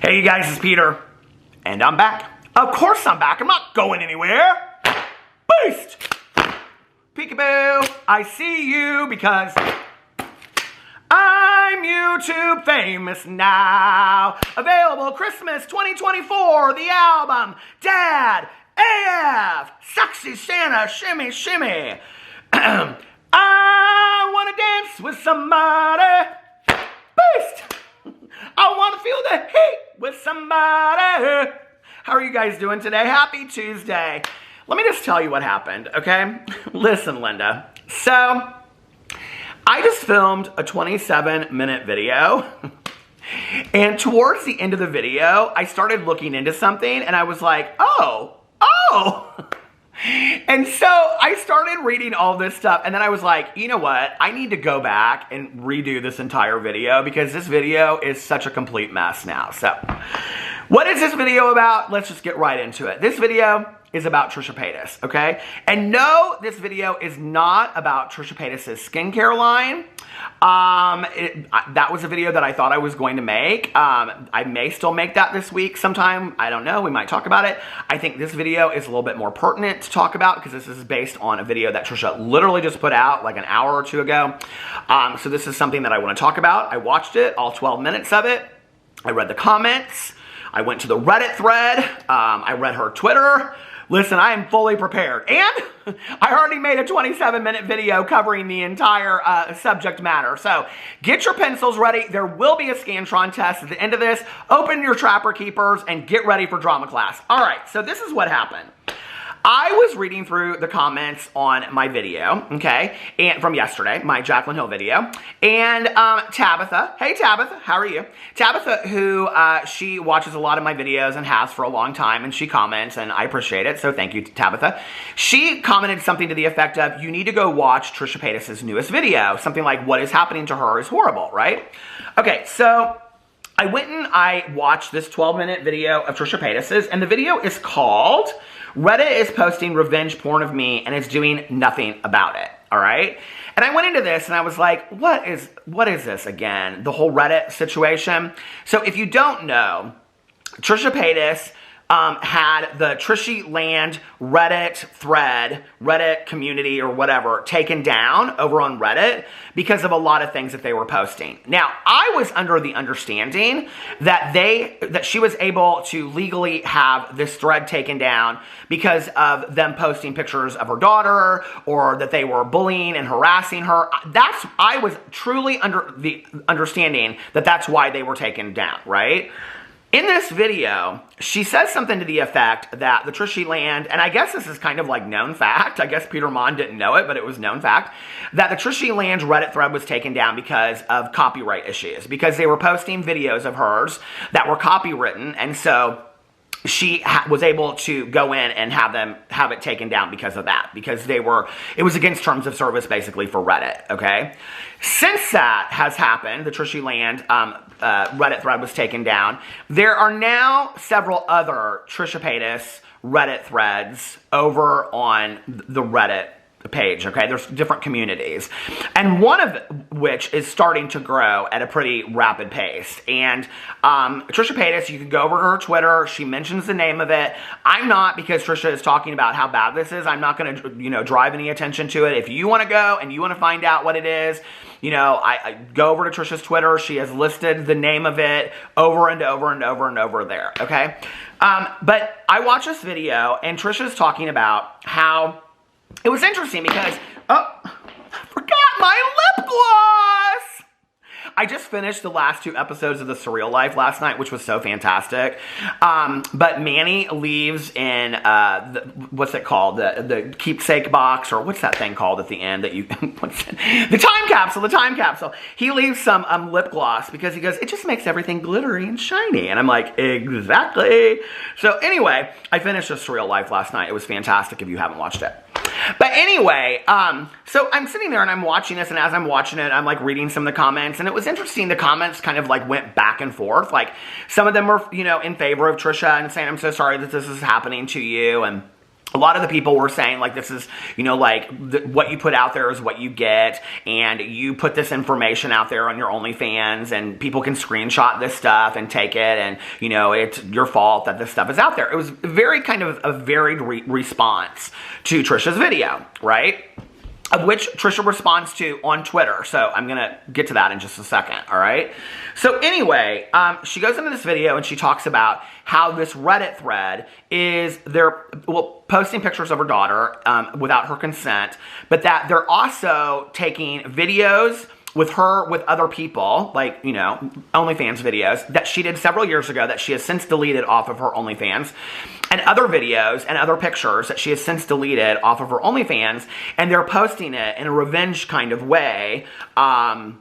Hey you guys, it's Peter, and I'm back. Of course I'm back, I'm not going anywhere. Beast! Peekaboo, I see you because I'm YouTube famous now. Available Christmas 2024, the album, Dad, AF, Sexy Santa, Shimmy Shimmy. I wanna dance with somebody. Beast! I want to feel the heat with somebody. How are you guys doing today? Happy Tuesday. Let me just tell you what happened, okay? Listen, Linda. So, I just filmed a 27-minute video. And towards the end of the video, I started looking into something and I was like, oh. And so I started reading all this stuff and then I was like, you know what? I need to go back and redo this entire video because this video is such a complete mess now. So what is this video about? Let's just get right into it. This video is about Trisha Paytas, okay? And no, this video is not about Trisha Paytas' skincare line. That was a video that I thought I was going to make. I may still make that this week sometime. I don't know. We might talk about it. I think this video is a little bit more pertinent to talk about because this is based on a video that Trisha literally just put out like an hour or two ago. So this is something that I want to talk about. I watched it, all 12 minutes of it. I read the comments. I went to the Reddit thread. I read her Twitter. Listen, I am fully prepared. And I already made a 27-minute video covering the entire subject matter. So get your pencils ready. There will be a Scantron test at the end of this. Open your Trapper Keepers and get ready for drama class. All right, so this is what happened. I was reading through the comments on my video, okay, and from yesterday, my Jaclyn Hill video, and Tabitha, hey Tabitha, how are you? Tabitha, who she watches a lot of my videos and has for a long time, and she comments, and I appreciate it, so thank you, Tabitha. She commented something to the effect of, you need to go watch Trisha Paytas' newest video, something like, what is happening to her is horrible, right? Okay, so I went and I watched this 12-minute video of Trisha Paytas', and the video is called Reddit is posting revenge porn of me and it's doing nothing about it, all right? And I went into this and I was like, what is this again? The whole Reddit situation. So if you don't know, Trisha Paytas had the Trishy Land Reddit thread, Reddit community or whatever, taken down over on Reddit because of a lot of things that they were posting. Now, I was under the understanding that she was able to legally have this thread taken down because of them posting pictures of her daughter or that they were bullying and harassing her. I was truly under the understanding that that's why they were taken down, right? In this video, she says something to the effect that the Trishy Land, and I guess this is kind of like known fact, I guess Peter Monn didn't know it, but it was known fact, that the Trishy Land Reddit thread was taken down because of copyright issues, because they were posting videos of hers that were copywritten, and so she was able to go in and have it taken down because of that, because it was against terms of service basically for Reddit, okay? Since that has happened, the Trishy Land Reddit thread was taken down, there are now several other Trisha Paytas Reddit threads over on the Reddit page, okay? There's different communities. And one of which is starting to grow at a pretty rapid pace. And Trisha Paytas, you can go over to her Twitter. She mentions the name of it. I'm not, because Trisha is talking about how bad this is, I'm not going to, drive any attention to it. If you want to go and you want to find out what it is, I go over to Trisha's Twitter. She has listed the name of it over and over and over and over there, okay? But I watched this video, and Trisha's talking about how it was interesting because, I forgot my lip gloss! I just finished the last 2 episodes of The Surreal Life last night, which was so fantastic. But Manny leaves in, what's it called? The keepsake box, or what's that thing called at the end that you, the time capsule. He leaves some lip gloss because he goes, it just makes everything glittery and shiny. And I'm like, exactly. So anyway, I finished The Surreal Life last night. It was fantastic if you haven't watched it. But anyway, so I'm sitting there and I'm watching this, and as I'm watching it, I'm like reading some of the comments, and it was interesting. The comments kind of like went back and forth. Like some of them were, in favor of Trisha and saying, I'm so sorry that this is happening to you, and a lot of the people were saying, like, this is, you know, like, what you put out there is what you get, and you put this information out there on your OnlyFans, and people can screenshot this stuff and take it, and, you know, it's your fault that this stuff is out there. It was very kind of a varied response to Trisha's video, right? Of which Trisha responds to on Twitter. So I'm going to get to that in just a second, all right? So anyway, she goes into this video and she talks about how this Reddit thread is, posting pictures of her daughter without her consent, but that they're also taking videos with her, with other people, like, you know, OnlyFans videos that she did several years ago that she has since deleted off of her OnlyFans, and other videos and other pictures that she has since deleted off of her OnlyFans, and they're posting it in a revenge kind of way, and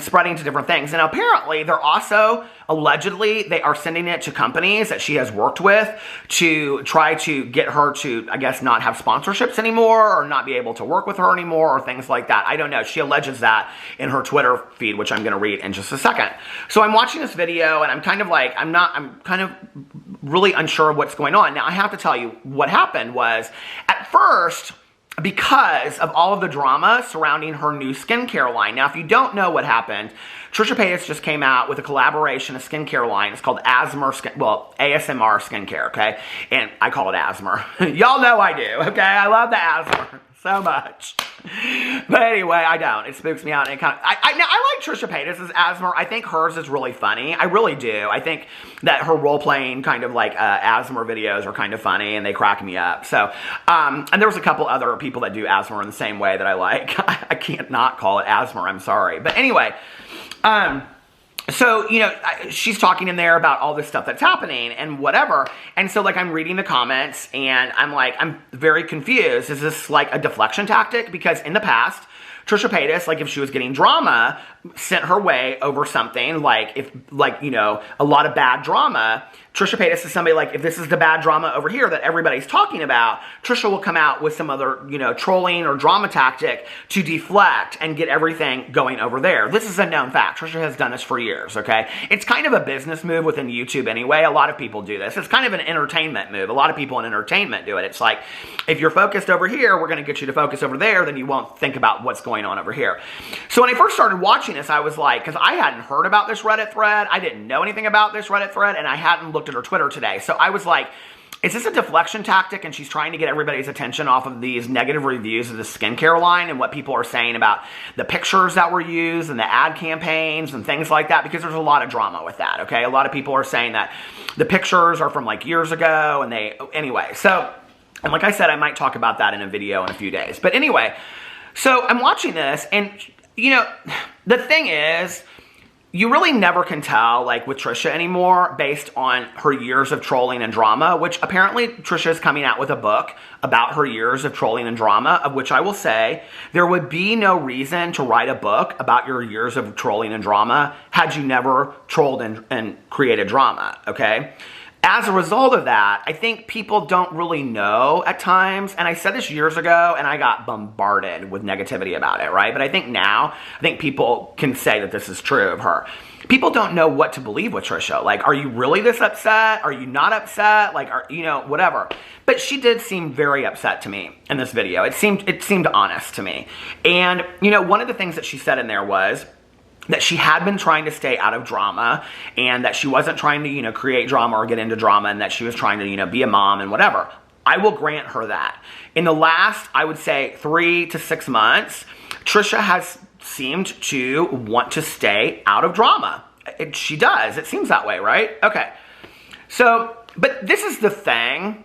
spreading to different things. And apparently they're also, allegedly, they are sending it to companies that she has worked with to try to get her to, I guess, not have sponsorships anymore, or not be able to work with her anymore, or things like that. I don't know. She alleges that in her Twitter feed, which I'm going to read in just a second. So I'm watching this video and I'm kind of like, I'm kind of really unsure of what's going on. Now I have to tell you what happened was, at first, because of all of the drama surrounding her new skincare line. Now, if you don't know what happened, Trisha Paytas just came out with a collaboration, a skincare line. It's called ASMR skincare, okay? And I call it ASMR. Y'all know I do, okay? I love the ASMR so much. But anyway, I don't. It spooks me out. And now, I like Trisha Paytas' ASMR. I think hers is really funny. I really do. I think that her role-playing kind of like ASMR videos are kind of funny, and they crack me up. So, and there was a couple other people that do ASMR in the same way that I like. I can't not call it ASMR. I'm sorry. But anyway, so, you know, she's talking in there about all this stuff that's happening and whatever. And so, like, I'm reading the comments and I'm like, I'm very confused. Is this like a deflection tactic? Because in the past, Trisha Paytas, like, if she was getting drama sent her way over something, like, you know, a lot of bad drama, Trisha Paytas is somebody like, if this is the bad drama over here that everybody's talking about, Trisha will come out with some other, you know, trolling or drama tactic to deflect and get everything going over there. This is a known fact. Trisha has done this for years, okay? It's kind of a business move within YouTube anyway. A lot of people do this. It's kind of an entertainment move. A lot of people in entertainment do it. It's like, if you're focused over here, we're going to get you to focus over there, then you won't think about what's going on over here. So when I first started watching this, I was like, because I hadn't heard about this Reddit thread, I didn't know anything about this Reddit thread, and I hadn't looked at her Twitter today. So I was like, is this a deflection tactic and she's trying to get everybody's attention off of these negative reviews of the skincare line and what people are saying about the pictures that were used and the ad campaigns and things like that? Because there's a lot of drama with that, okay? A lot of people are saying that the pictures are from like years ago, and anyway. So, and like I said, I might talk about that in a video in a few days. But anyway, so I'm watching this, and, you know, the thing is, you really never can tell, like, with Trisha anymore based on her years of trolling and drama, which apparently Trisha is coming out with a book about her years of trolling and drama, of which I will say there would be no reason to write a book about your years of trolling and drama had you never trolled and created drama, okay? As a result of that, I think people don't really know at times, and I said this years ago, and I got bombarded with negativity about it, right? But I think now, people can say that this is true of her. People don't know what to believe with Trisha. Like, are you really this upset? Are you not upset? Like, you know, whatever. But she did seem very upset to me in this video. It seemed honest to me. And, you know, one of the things that she said in there was that she had been trying to stay out of drama, and that she wasn't trying to, you know, create drama or get into drama, and that she was trying to, you know, be a mom and whatever. I will grant her that. In the last, I would say, 3 to 6 months, Trisha has seemed to want to stay out of drama. She does. It seems that way, right? Okay. So, but this is the thing.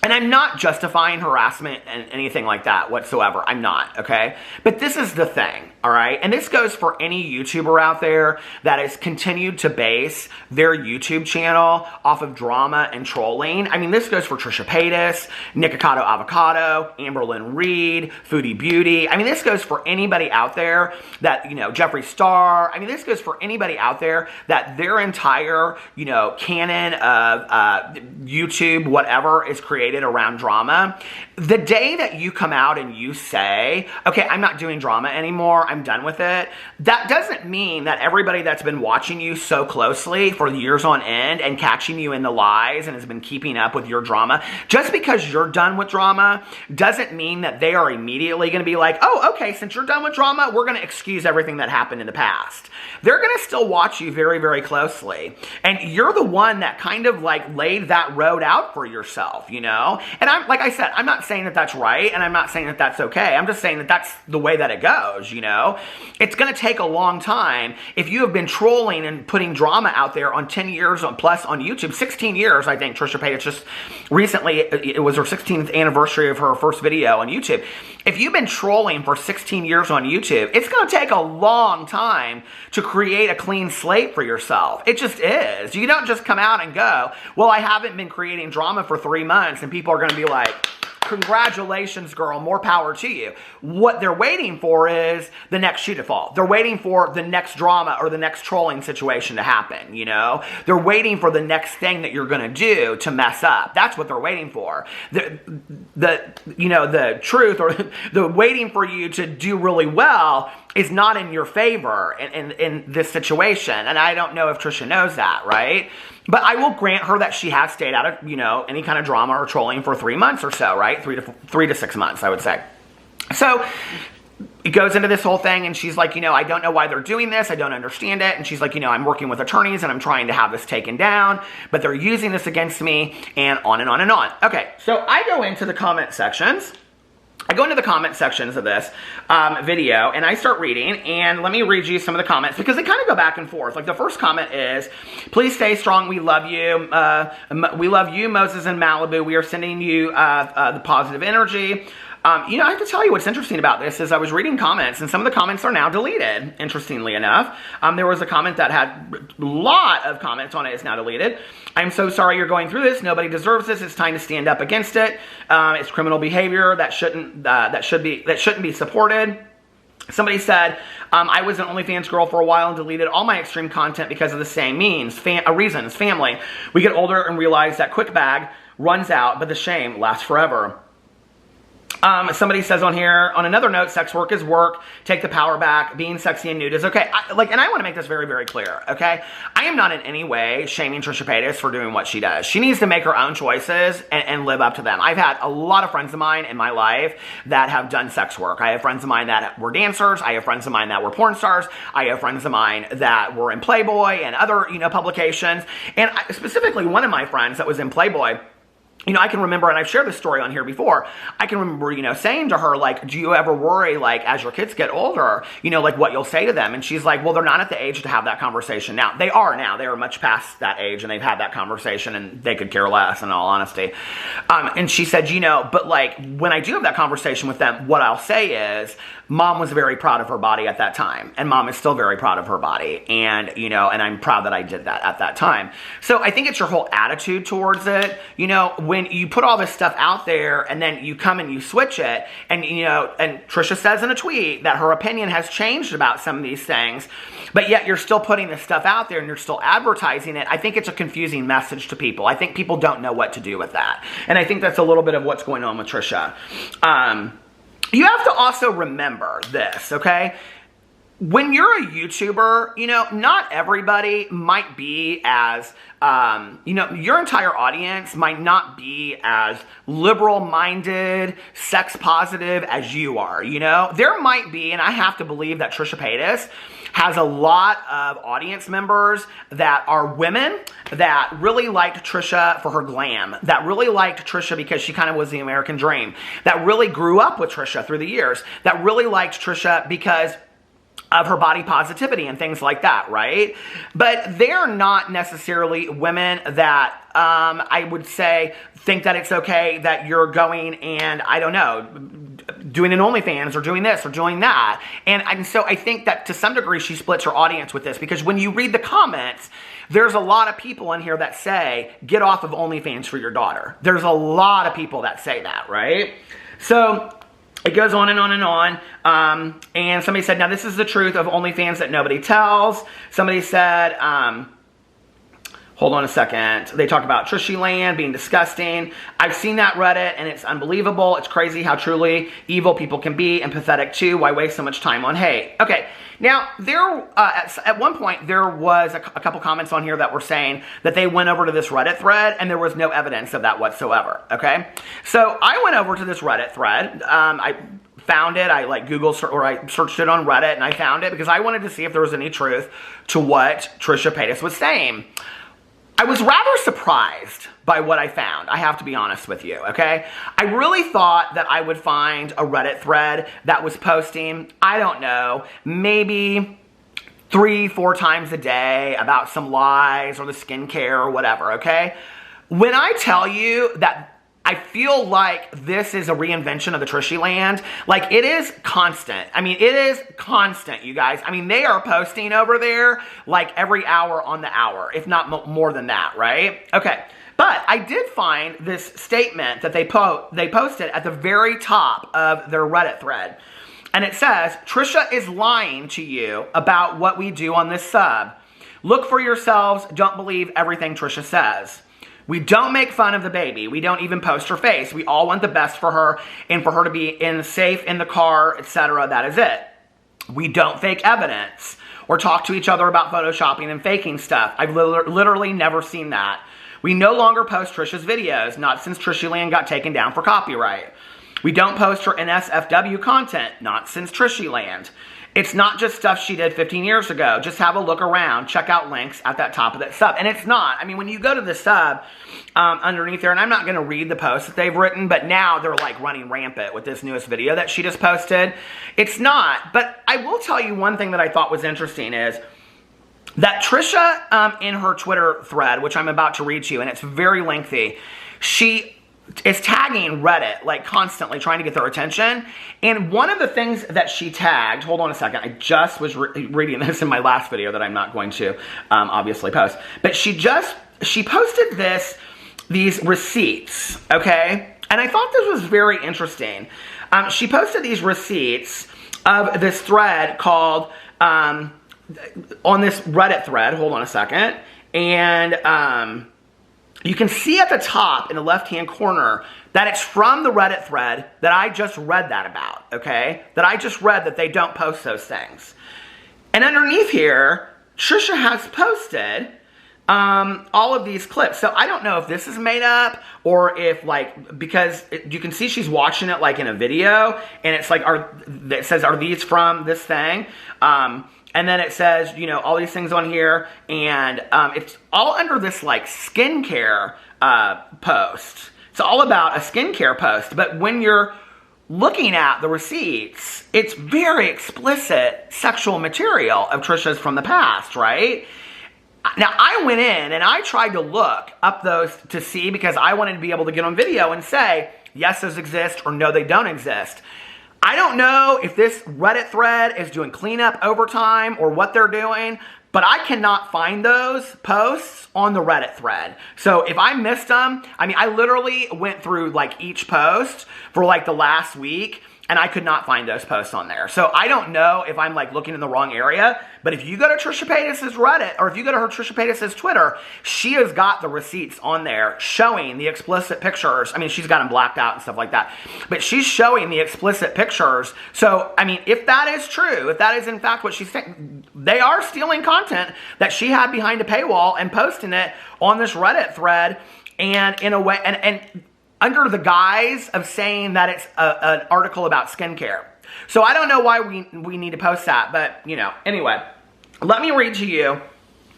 And I'm not justifying harassment and anything like that whatsoever. I'm not, okay? But this is the thing, all right? And this goes for any YouTuber out there that has continued to base their YouTube channel off of drama and trolling. I mean, this goes for Trisha Paytas, Nikocado Avocado, Amberlynn Reed, Foodie Beauty. I mean, this goes for anybody out there that, you know, Jeffree Star. I mean, this goes for anybody out there that their entire, you know, canon of YouTube, whatever, is created created around drama, the day that you come out and you say, okay, I'm not doing drama anymore, I'm done with it, that doesn't mean that everybody that's been watching you so closely for years on end and catching you in the lies and has been keeping up with your drama, just because you're done with drama doesn't mean that they are immediately going to be like, oh, okay, since you're done with drama, we're going to excuse everything that happened in the past. They're going to still watch you very, very closely. And you're the one that kind of like laid that road out for yourself, you know? And I'm, like I said, I'm not saying that that's right, and I'm not saying that that's okay. I'm just saying that that's the way that it goes, you know? It's going to take a long time. If you have been trolling and putting drama out there on 10 years plus on YouTube, 16 years, I think Trisha Paytas just recently, it was her 16th anniversary of her first video on YouTube. If you've been trolling for 16 years on YouTube, it's going to take a long time to create a clean slate for yourself. It just is. You don't just come out and go, well, I haven't been creating drama for 3 months, and people are going to be like, congratulations, girl, more power to you. What they're waiting for is the next shoe to fall. They're waiting for the next drama or the next trolling situation to happen, you know? They're waiting for the next thing that you're going to do to mess up. That's what they're waiting for. The truth, or the waiting for you to do really well, is not in your favor in this situation. And I don't know if Trisha knows that, right? But I will grant her that she has stayed out of, you know, any kind of drama or trolling for 3 months or so, right? 3 to 6 months, I would say. So it goes into this whole thing, and she's like, you know, I don't know why they're doing this. I don't understand it. And she's like, you know, I'm working with attorneys, and I'm trying to have this taken down, but they're using this against me, and on and on and on. Okay, so I go into the comment sections. I go into the comment sections of this video, and I start reading, and let me read you some of the comments, because they kind of go back and forth. Like, the first comment is, please stay strong, we love you. We love you, Moses and Malibu. We are sending you the positive energy. You know, I have to tell you what's interesting about this is I was reading comments, and some of the comments are now deleted, interestingly enough. There was a comment that had a lot of comments on it. It's now deleted. I'm so sorry you're going through this. Nobody deserves this. It's time to stand up against it. It's criminal behavior that shouldn't be supported. Somebody said, I was an OnlyFans girl for a while and deleted all my extreme content because of the same reasons. Family. We get older and realize that quick bag runs out, but the shame lasts forever. Somebody says on here, on another note, sex work is work. Take the power back. Being sexy and nude is okay. And I want to make this very, very clear, okay? I am not in any way shaming Trisha Paytas for doing what she does. She needs to make her own choices and live up to them. I've had a lot of friends of mine in my life that have done sex work. I have friends of mine that were dancers. I have friends of mine that were porn stars. I have friends of mine that were in Playboy and other, you know, publications. And specifically, one of my friends that was in Playboy, you know, I can remember, and I've shared this story on here before, I can remember, you know, saying to her, like, do you ever worry, like, as your kids get older, you know, like, what you'll say to them? And she's like, well, they're not at the age to have that conversation now. They are now. They are much past that age, and they've had that conversation, and they could care less, in all honesty. And she said, you know, but, like, when I do have that conversation with them, what I'll say is, Mom was very proud of her body at that time, and Mom is still very proud of her body, and, you know, and I'm proud that I did that at that time. So I think it's your whole attitude towards it. You know, when you put all this stuff out there, and then you come and you switch it, and, you know, and Trisha says in a tweet that her opinion has changed about some of these things, but yet you're still putting this stuff out there, and you're still advertising it. I think it's a confusing message to people. I think people don't know what to do with that, and I think that's a little bit of what's going on with Trisha. You have to also remember this, okay? When you're a YouTuber, you know, not everybody might be as, you know, your entire audience might not be as liberal-minded, sex-positive as you are, you know? There might be, and I have to believe that Trisha Paytas has a lot of audience members that are women that really liked Trisha for her glam, that really liked Trisha because she kind of was the American dream, that really grew up with Trisha through the years, that really liked Trisha because of her body positivity and things like that, right? But they're not necessarily women that I would say think that it's okay that you're going and, I don't know, doing an OnlyFans or doing this or doing that. And so I think that to some degree she splits her audience with this, because when you read the comments, there's a lot of people in here that say, get off of OnlyFans for your daughter. There's a lot of people that say that, right? So it goes on and on and on. And somebody said, now this is the truth of OnlyFans that nobody tells. Somebody said, Hold on a second. They talk about Trishy Land being disgusting. I've seen that Reddit, and it's unbelievable. It's crazy how truly evil people can be, and pathetic too. Why waste so much time on hate? Okay, now, there at one point, there was a couple comments on here that were saying that they went over to this Reddit thread, and there was no evidence of that whatsoever, okay? So, I went over to this Reddit thread. I found it. I I searched it on Reddit, and I found it because I wanted to see if there was any truth to what Trisha Paytas was saying. I was rather surprised by what I found, I have to be honest with you, okay? I really thought that I would find a Reddit thread that was posting, I don't know, maybe 3-4 times a day about some lies or the skincare or whatever, okay? When I tell you that I feel like this is a reinvention of the Trishy Land. Like, it is constant. I mean, it is constant, you guys. I mean, they are posting over there like every hour on the hour, if not more than that, right? Okay, but I did find this statement that they posted at the very top of their Reddit thread. And it says, Trisha is lying to you about what we do on this sub. Look for yourselves. Don't believe everything Trisha says. We don't make fun of the baby. We don't even post her face. We all want the best for her and for her to be safe in the car, etc. That is it. We don't fake evidence or talk to each other about photoshopping and faking stuff. I've literally never seen that. We no longer post Trisha's videos, not since Trishy Land got taken down for copyright. We don't post her NSFW content, not since Trishy Land. It's not just stuff she did 15 years ago. Just have a look around. Check out links at that top of that sub. And it's not. I mean, when you go to the sub underneath there, and I'm not going to read the posts that they've written, but now they're like running rampant with this newest video that she just posted. It's not. But I will tell you one thing that I thought was interesting is that Trisha, in her Twitter thread, which I'm about to read to you, and it's very lengthy, she is tagging Reddit, like, constantly trying to get their attention. And one of the things that she tagged, hold on a second, I just was reading this in my last video that I'm not going to obviously post, but she posted these receipts, okay? And I thought this was very interesting. She posted these receipts of this thread called, on this Reddit thread, hold on a second, and you can see at the top in the left-hand corner that it's from the Reddit thread that I just read that about, okay? That I just read that they don't post those things. And underneath here, Trisha has posted all of these clips. So I don't know if this is made up or if, like, because you can see she's watching it like in a video, and it's like, it says, are these from this thing? And then it says, you know, all these things on here, and it's all under this, like, skincare post. It's all about a skincare post, but when you're looking at the receipts, it's very explicit sexual material of Trisha's from the past, right? Now, I went in and I tried to look up those to see, because I wanted to be able to get on video and say, yes, those exist, or no, they don't exist. I don't know if this Reddit thread is doing cleanup overtime or what they're doing, but I cannot find those posts on the Reddit thread. So if I missed them, I mean, I literally went through, like, each post for, like, the last week, and I could not find those posts on there. So I don't know if I'm, like, looking in the wrong area, but if you go to Trisha Paytas' Reddit, or if you go to her Trisha Paytas' Twitter, she has got the receipts on there showing the explicit pictures. I mean, she's got them blacked out and stuff like that, but she's showing the explicit pictures. So, I mean, if that is true, if that is in fact what she's saying, they are stealing content that she had behind a paywall and posting it on this Reddit thread, and in a way, and under the guise of saying that it's an article about skincare. So I don't know why we need to post that, but, you know, anyway, let me read to you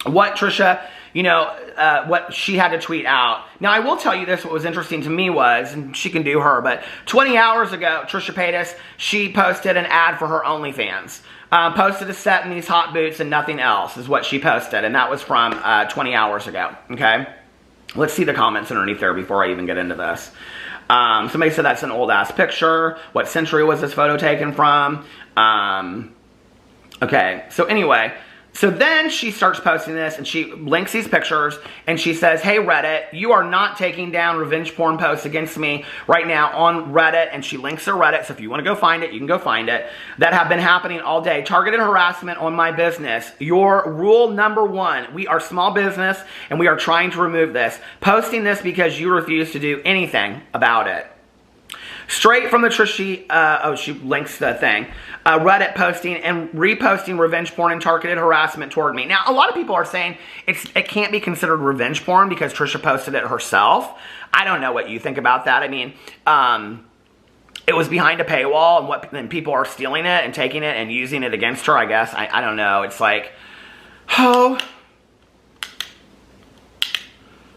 what Trisha, you know, what she had to tweet out. Now, I will tell you this, what was interesting to me was, and she can do her, but 20 hours ago, Trisha Paytas, she posted an ad for her OnlyFans. Posted a set in these hot boots and nothing else is what she posted, and that was from 20 hours ago, okay? Let's see the comments underneath there before I even get into this. Somebody said that's an old-ass picture. What century was this photo taken from? Okay, so anyway, So then she starts posting this, and she links these pictures, and she says, hey, Reddit, you are not taking down revenge porn posts against me right now on Reddit, and she links her Reddit, so if you want to go find it, you can go find it, that have been happening all day. Targeted harassment on my business. Your rule number 1, we are small business, and we are trying to remove this. Posting this because you refuse to do anything about it. Straight from the Trisha, she links the thing. Reddit posting and reposting revenge porn and targeted harassment toward me. Now, a lot of people are saying it can't be considered revenge porn because Trisha posted it herself. I don't know what you think about that. I mean, it was behind a paywall, and people are stealing it and taking it and using it against her, I guess. I don't know. It's like, oh.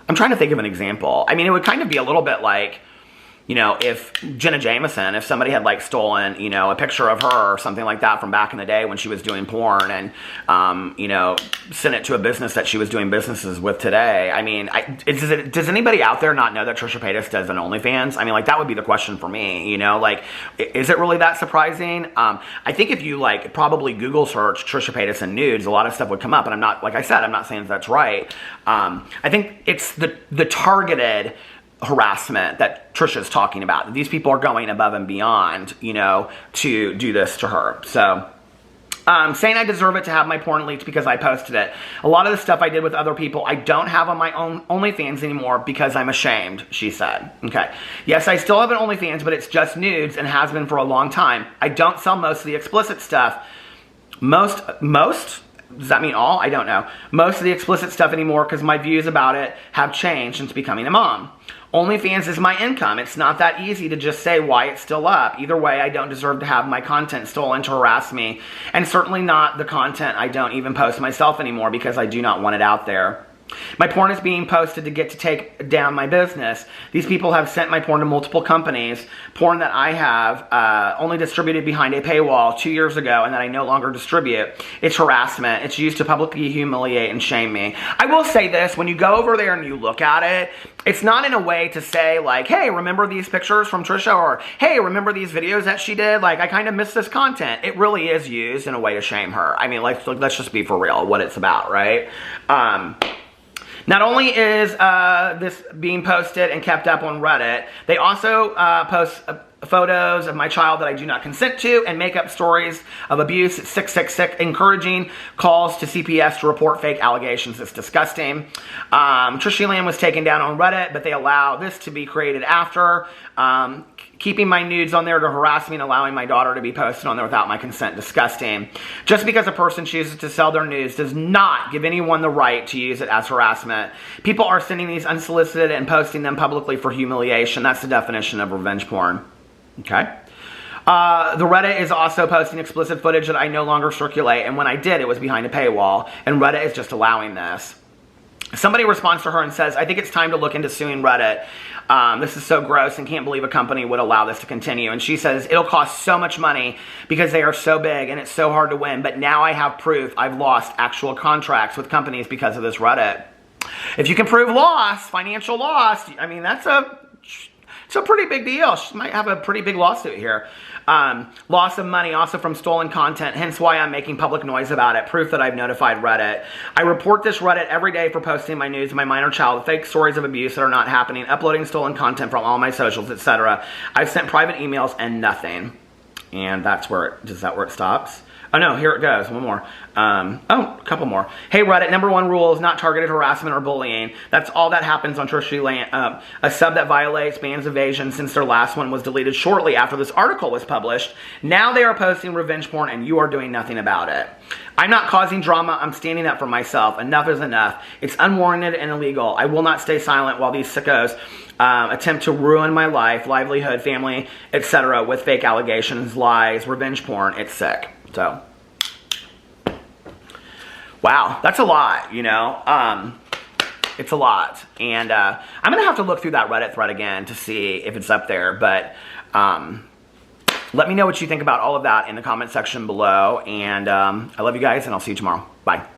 I'm trying to think of an example. I mean, it would kind of be a little bit like, you know, if Jenna Jameson, if somebody had like stolen, you know, a picture of her or something like that from back in the day when she was doing porn and, you know, sent it to a business that she was doing businesses with today. I mean, does anybody out there not know that Trisha Paytas does an OnlyFans? I mean, like, that would be the question for me, you know, like, is it really that surprising? I think if you like probably Google search Trisha Paytas and nudes, a lot of stuff would come up, and I'm not, like I said, I'm not saying that's right. I think it's the targeted harassment that Trisha's talking about. These people are going above and beyond, you know, to do this to her. So, saying I deserve it to have my porn leaked because I posted it. A lot of the stuff I did with other people, I don't have on my own OnlyFans anymore because I'm ashamed, she said. Okay. Yes, I still have an OnlyFans, but it's just nudes and has been for a long time. I don't sell most of the explicit stuff. Most? Does that mean all? I don't know. Most of the explicit stuff anymore because my views about it have changed since becoming a mom. OnlyFans is my income. It's not that easy to just say why it's still up. Either way, I don't deserve to have my content stolen to harass me, and certainly not the content I don't even post myself anymore because I do not want it out there. My porn is being posted to get to take down my business. These people have sent my porn to multiple companies. Porn that I have only distributed behind a paywall 2 years ago and that I no longer distribute. It's harassment. It's used to publicly humiliate and shame me. I will say this, when you go over there and you look at it, it's not in a way to say like, hey, remember these pictures from Trisha? Or, hey, remember these videos that she did? Like, I kind of miss this content. It really is used in a way to shame her. I mean, like, let's just be for real what it's about, right? Not only is this being posted and kept up on Reddit, they also post photos of my child that I do not consent to and make up stories of abuse. It's 666, encouraging calls to CPS to report fake allegations. It's disgusting. Trisha Land was taken down on Reddit, but they allow this to be created after. Keeping my nudes on there to harass me and allowing my daughter to be posted on there without my consent. Disgusting. Just because a person chooses to sell their nudes does not give anyone the right to use it as harassment. People are sending these unsolicited and posting them publicly for humiliation. That's the definition of revenge porn. Okay. The Reddit is also posting explicit footage that I no longer circulate, and when I did, it was behind a paywall, and Reddit is just allowing this. Somebody responds to her and says, I think it's time to look into suing Reddit. This is so gross and can't believe a company would allow this to continue. And she says, it'll cost so much money because they are so big and it's so hard to win. But now I have proof I've lost actual contracts with companies because of this Reddit. If you can prove loss, financial loss, I mean, it's a pretty big deal. She might have a pretty big lawsuit here. Loss of money also from stolen content, hence why I'm making public noise about it. Proof that I've notified Reddit. I report this Reddit every day for posting my news of my minor child, fake stories of abuse that are not happening, uploading stolen content from all my socials, etc. I've sent private emails and nothing. And that's where is that where it stops? Oh no, here it goes. One more. A couple more. Hey Reddit, #1 rule is not targeted harassment or bullying. That's all that happens on Trisha Land. A sub that violates bans evasion since their last one was deleted shortly after this article was published. Now they are posting revenge porn and you are doing nothing about it. I'm not causing drama. I'm standing up for myself. Enough is enough. It's unwarranted and illegal. I will not stay silent while these sickos attempt to ruin my life, livelihood, family, etc. with fake allegations, lies, revenge porn. It's sick. So, wow, that's a lot, you know. It's a lot. And I'm going to have to look through that Reddit thread again to see if it's up there. But let me know what you think about all of that in the comment section below. And I love you guys, and I'll see you tomorrow. Bye.